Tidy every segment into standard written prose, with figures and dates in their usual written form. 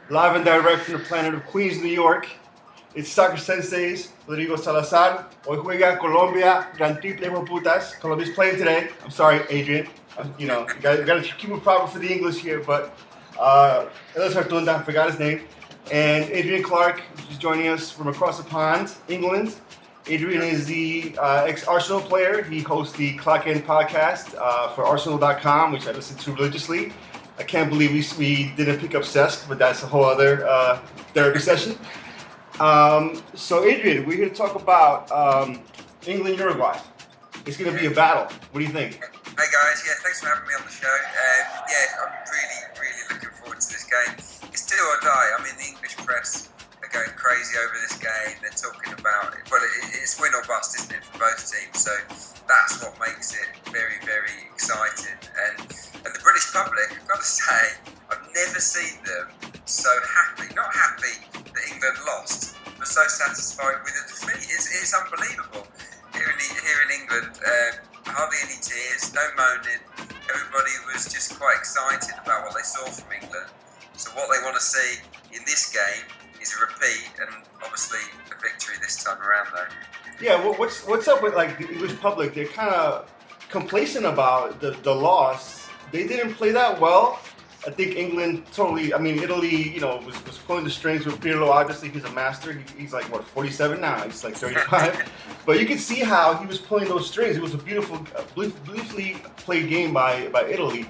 Live and direct from the planet of Queens, New York. It's Soccer Senseis, Rodrigo Salazar. Hoy juega Colombia, Gran Triple Hijo Putas. Colombia's playing today. I'm sorry, Adrian. You gotta keep it proper for the English here, but Elis Hartunda, I forgot his name. And Adrian Clarke is joining us from across the pond, England. Adrian is the ex-Arsenal player. He hosts the Clock In podcast for Arsenal.com, which I listen to religiously. I can't believe we didn't pick up Cesc, but that's a whole other therapy session. So Adrian, we're here to talk about England, Uruguay. It's going to be a battle. What do you think? Hey guys, thanks for having me on the show. I'm really looking forward to this game. It's do or die. I mean, the English press are going crazy over this game. They're talking about it. Well, it's win or bust, isn't it, for both teams? So that's what makes it very exciting. And the British public, I've got to say, I've never seen them so happy. Not happy that England lost, but so satisfied with the defeat. It's unbelievable. Here in England, hardly any tears, no moaning. Everybody was just quite excited about what they saw from England. So what they want to see in this game is a repeat, and obviously a victory this time around, though. Yeah, what's up with like the English public? They're kind of complacent about the loss. They didn't play that well. I think England totally. I mean, Italy, was pulling the strings with Pirlo. Obviously, he's a master. He's like 47 now. He's like 35. But you could see how he was pulling those strings. It was a beautifully played game by Italy.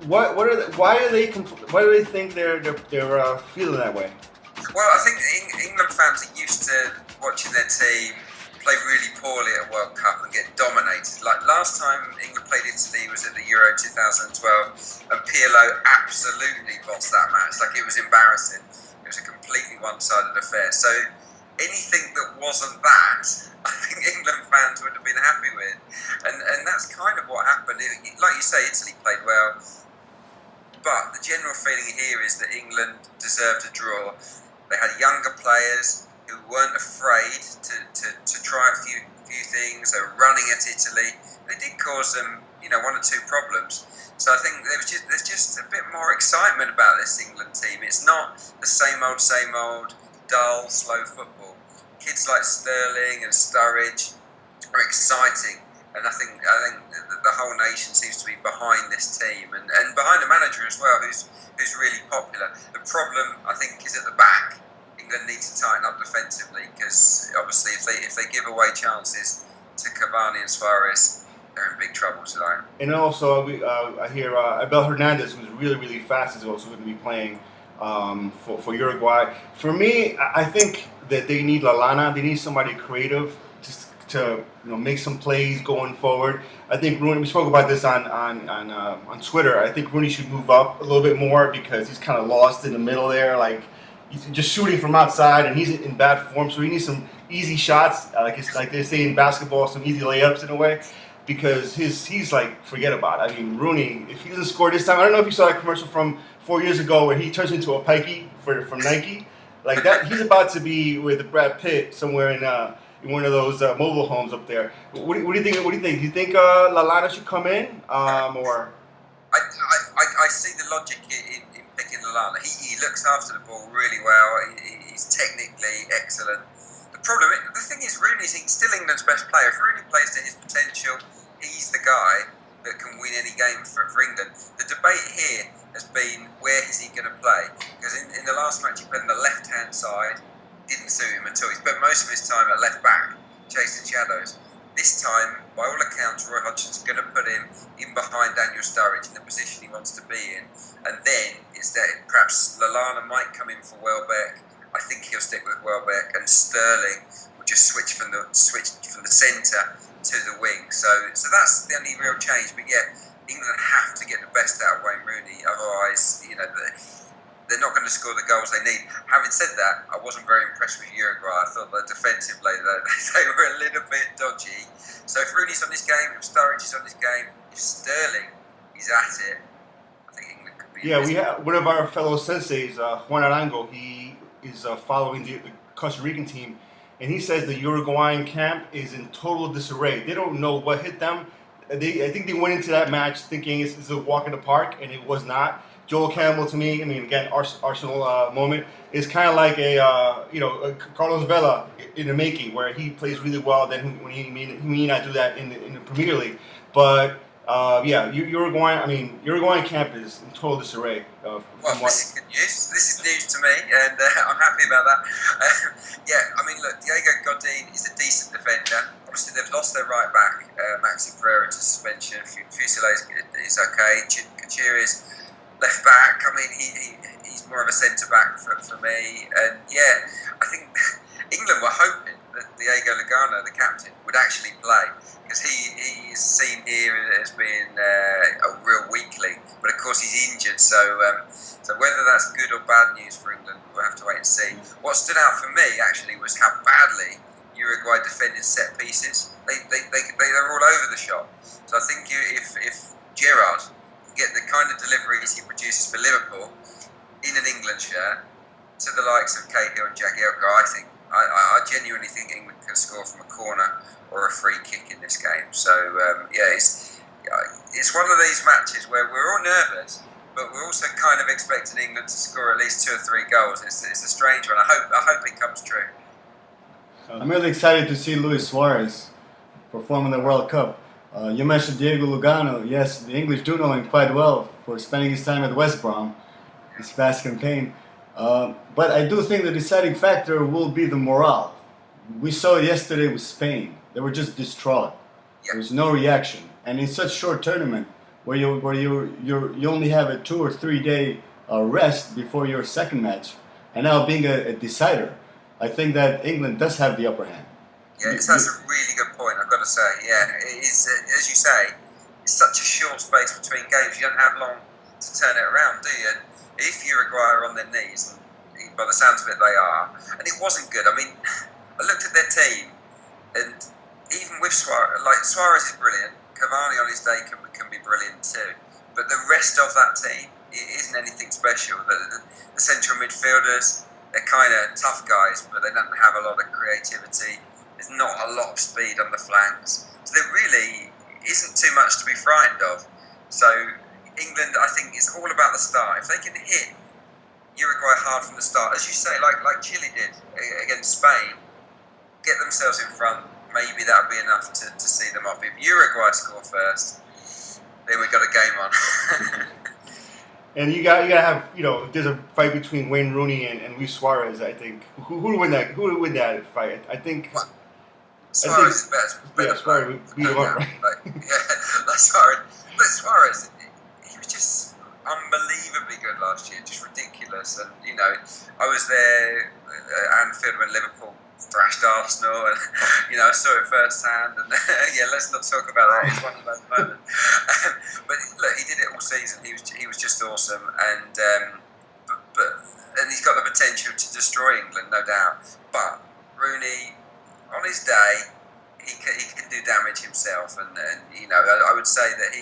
Why do they think they're feeling that way? Well, I think England fans are used to watching their team play really poorly at a World Cup and get dominated. Like last time England played Italy was at the Euro 2012, and Pirlo absolutely bossed that match. Like, it was embarrassing. It was a completely one-sided affair. So anything that wasn't that, I think England fans would have been happy with. And that's kind of what happened. Like you say, Italy played well, but the general feeling here is that England deserved a draw. They had younger players who weren't afraid to try a few things. They were running at Italy. They did cause them, one or two problems. So I think there's just a bit more excitement about this England team. It's not the same old, dull, slow football. Kids like Sterling and Sturridge are exciting, and I think the whole nation seems to be behind this team and behind the manager as well, who's really popular. The problem, I think, is at the back. England need to tighten up defensively, because obviously if they give away chances to Cavani and Suarez, they're in big trouble tonight. And also, I hear Abel Hernandez, who's really fast, is also going to be playing for Uruguay. For me, I think that they need Lallana. They need somebody creative just to make some plays going forward. I think Rooney. We spoke about this on Twitter. I think Rooney should move up a little bit more, because he's kind of lost in the middle there. Like, he's just shooting from outside, and he's in bad form. So he needs some easy shots, like they say in basketball, some easy layups in a way. Because he's like, forget about it. I mean, Rooney, if he doesn't score this time, I don't know if you saw that commercial from 4 years ago where he turns into a pikey from Nike. Like that, he's about to be with Brad Pitt somewhere in one of those mobile homes up there. What do you think? Do you think Lallana should come in, or? I see the logic in picking Lallana. He looks after the ball really well. He's technically excellent. The thing is, Rooney's still England's best player. If Rooney plays to his potential, he's the guy that can win any game for England. The debate here has been, where is he going to play? Because in the last match he played on the left-hand side, didn't suit him at all. He spent most of his time at left-back, chasing shadows. This time, by all accounts, Roy Hodgson's going to put him in behind Daniel Sturridge in the position he wants to be in. And then, perhaps Lallana might come in for Welbeck. I think he'll stick with Welbeck, and Sterling will just switch from the centre to the wing. So that's the only real change. But England have to get the best out of Wayne Rooney. Otherwise, they're not going to score the goals they need. Having said that, I wasn't very impressed with Uruguay. I thought that defensively they were a little bit dodgy. So if Rooney's on this game, if Sturridge is on this game, if Sterling is at it, I think England could be. Yeah, we have one of our fellow senseis, Juan Arango. He is following the Costa Rican team, and he says the Uruguayan camp is in total disarray. They don't know what hit them. I think they went into that match thinking it's a walk in the park, and it was not. Joel Campbell to me, I mean, again, Arsenal moment is kind of like a Carlos Vela in the making, where he plays really well. Then when he may not do that in the Premier League, but yeah, Uruguay. I mean, Uruguayan camp is in total disarray. Well, this is good news. This is news to me, and I'm happy about that. Yeah, I mean, look, Diego Godin is a decent defender. Obviously, they've lost their right back, Maxi Pereira, to suspension. Fusile is okay. Kachiri's left back. I mean, he's more of a centre back for me. And yeah, I think England were hoping that Diego Lugano, the captain, would actually play, because he is seen here as being a real weakling. But of course, he's injured. So whether that's good or bad news for England, we'll have to wait and see. What stood out for me actually was how badly Uruguay defended set pieces. They're all over the shop. So I think if Gerrard get the kind of deliveries he produces for Liverpool in an England shirt to the likes of Cahill and Jagielka, I genuinely think England can score from a corner or a free kick in this game. So yeah, it's one of these matches where we're all nervous, but we're also kind of expecting England to score at least 2 or 3 goals. It's a strange one. I hope it comes true. I'm really excited to see Luis Suarez perform in the World Cup. You mentioned Diego Lugano. Yes, the English do know him quite well for spending his time at West Brom, his past campaign. But I do think the deciding factor will be the morale. We saw it yesterday with Spain. They were just distraught. Yeah. There was no reaction. And in such short tournament, where you only have a 2 or 3 day rest before your second match, and now being a decider, I think that England does have the upper hand. Yeah, that's a really good point, I've got to say. Yeah, it is, as you say, it's such a short space between games. You don't have long to turn it around, do you? And if Uruguay are on their knees, and by the sounds of it they are, and it wasn't good. I mean, I looked at their team, and even with Suarez is brilliant. Cavani on his day can be brilliant too. But the rest of that team, it isn't anything special. The central midfielders, they're kind of tough guys, but they don't have a lot of creativity. There's not a lot of speed on the flanks. So there really isn't too much to be frightened of. So England, I think, is all about the start. If they can hit Uruguay hard from the start, as you say, like Chile did against Spain, get themselves in front, maybe that'll be enough to see them off. If Uruguay score first, then we've got a game on. And you got to have, if there's a fight between Wayne Rooney and Luis Suarez, I think who would win that? Who would win that fight? I think. What? Suarez is better. Yeah, Suarez beat him up, right? Suarez. But Suarez, he was just unbelievably good last year, just ridiculous. And I was there at Anfield when Liverpool thrashed Arsenal, and I saw it firsthand. And yeah, let's not talk about that. It's one of those moments. But look, he did it all season. He was just awesome, and he's got the potential to destroy England, no doubt. But Rooney, on his day, he can do damage himself, and I would say that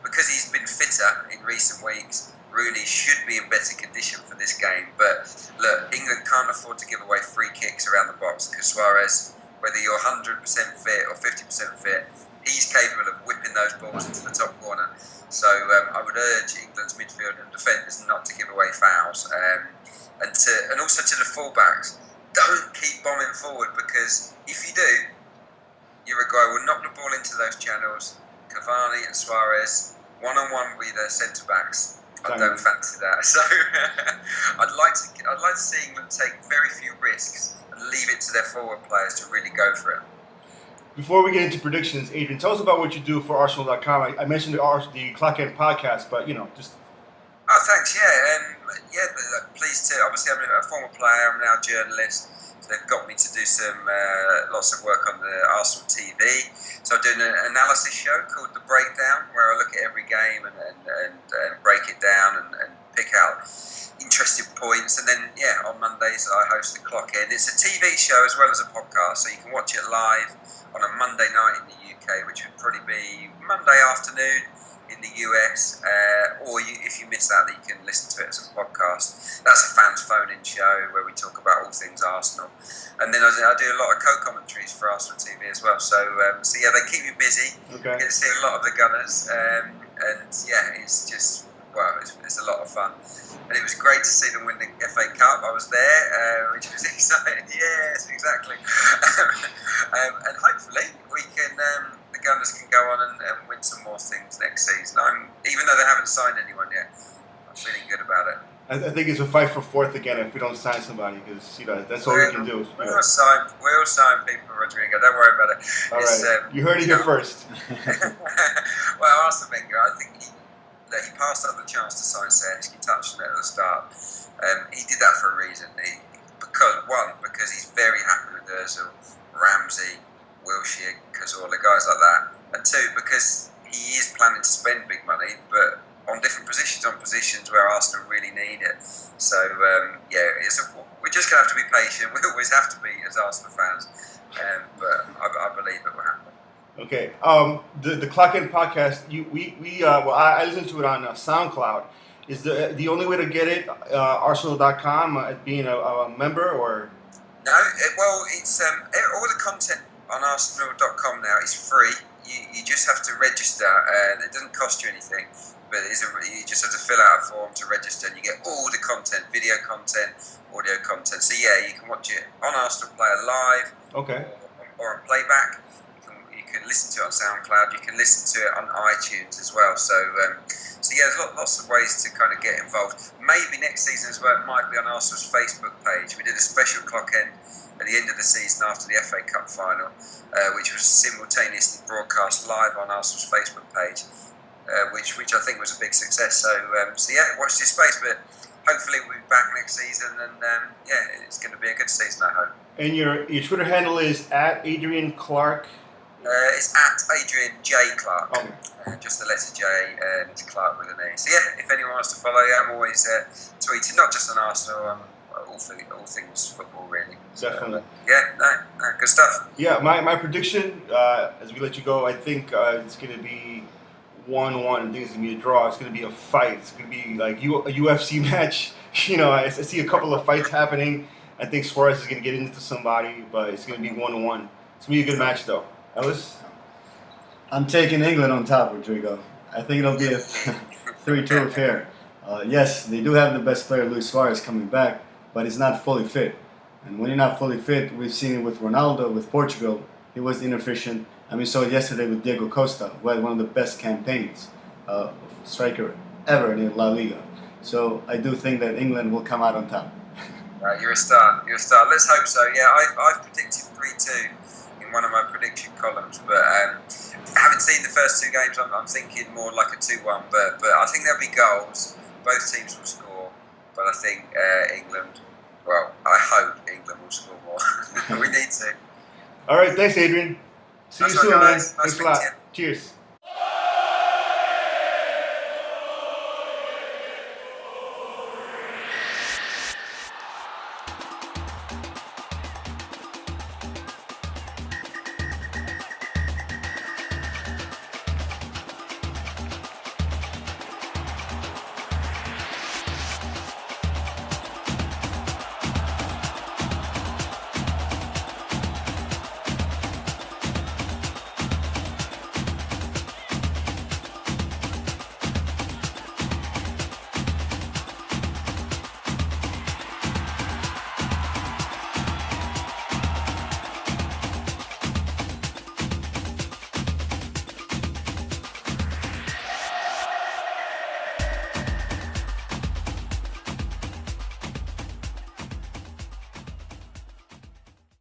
because he's been fitter in recent weeks, Rooney should be in better condition for this game. But look, England can't afford to give away free kicks around the box, because Suarez, whether you're 100% fit or 50% fit, he's capable of whipping those balls into the top corner. So I would urge England's midfield and defenders not to give away fouls, and also to the fullbacks, don't keep bombing forward, because if you do, Uruguay will knock the ball into those channels. Cavani and Suarez one-on-one with their centre-backs. I don't fancy that. So I'd like to see England take very few risks and leave it to their forward players to really go for it. Before we get into predictions, Adrian, tell us about what you do for Arsenal.com. I mentioned the Clock End podcast, but just. Oh, thanks. Yeah, pleased to. Obviously, I'm a former player. I'm now a journalist. So they've got me to do some lots of work on the Arsenal TV. So I'm doing an analysis show called The Breakdown, where I look at every game and break it down and pick out interesting points. And then, on Mondays I host the Clock End. It's a TV show as well as a podcast, so you can watch it live on a Monday night in the UK, which would probably be Monday afternoon in the US, or if you miss that, you can listen to it as a podcast. That's a fans phone-in show where we talk about all things Arsenal, and then I do a lot of co-commentaries for Arsenal TV as well. So yeah, they keep me busy. Okay. I get to see a lot of the Gunners, and yeah, it's just well, it's a lot of fun. And it was great to see them win the FA Cup. I was there, which was exciting. Yes, exactly. And hopefully we can, the Gunners can go on and win some more things next season. Even though they haven't signed anyone yet, I'm feeling good about it. I think it's a fight for fourth again if we don't sign somebody, because that's all we can do. We'll sign people, Rodrigo. Don't worry about it. All right. You heard it here first. Well, Arsene Wenger, I think he passed up the chance to sign Serge. He touched on it at the start. He did that for a reason. Because he's very happy with Ozil, Ramsey, Wilshere, Cazorla, guys like that. And two, because he is planning to spend big money, but on different positions where Arsenal really need it. So, we're just going to have to be patient. We always have to be as Arsenal fans. But I believe it will happen. Okay. The Clock In podcast, I listened to it on SoundCloud. Is the only way to get it Arsenal.com, being a member, or? No, it's all the content on Arsenal.com now is free. You just have to register, and it doesn't cost you anything. But you just have to fill out a form to register, and you get all the content, video content, audio content. So yeah, you can watch it on Arsenal Player live, okay, or on playback. You can listen to it on SoundCloud. You can listen to it on iTunes as well. So yeah, there's lots of ways to kind of get involved. Maybe next season as well, it might be on Arsenal's Facebook page. We did a special clock end at the end of the season after the FA Cup final, which was simultaneously broadcast live on Arsenal's Facebook page. Which I think was a big success. So yeah, watch this space. But hopefully we'll be back next season, and it's going to be a good season, I hope. And your Twitter handle is at Adrian Clarke. It's at Adrian J Clarke. Okay. Just the letter J and Clarke with an E. So yeah, if anyone wants to follow, I'm always tweeting, not just on Arsenal, all things football really. Definitely. Good stuff. Yeah, my prediction as we let you go, I think it's going to be 1-1. I think it's going to be a draw. It's going to be a fight. It's going to be like a UFC match. I see a couple of fights happening. I think Suarez is going to get into somebody, but it's going to be 1-1. It's going to be a good match, though. Ellis? I'm taking England on top, Rodrigo. I think it'll be a 3-2 affair. Yes, they do have the best player, Luis Suarez, coming back, but he's not fully fit. And when you're not fully fit, we've seen it with Ronaldo, with Portugal. He was inefficient. And we saw it yesterday with Diego Costa, who had one of the best campaigns of striker ever in La Liga. So I do think that England will come out on top. You're a star. Let's hope so. Yeah, I've predicted 3-2 in one of my prediction columns, but haven't seen the first two games. I'm thinking more like a 2-1, but I think there'll be goals. Both teams will score, but I think England. Well, I hope England will score more. We need to. All right, thanks, Adrian. See you soon, man. Thanks a lot. Cheers.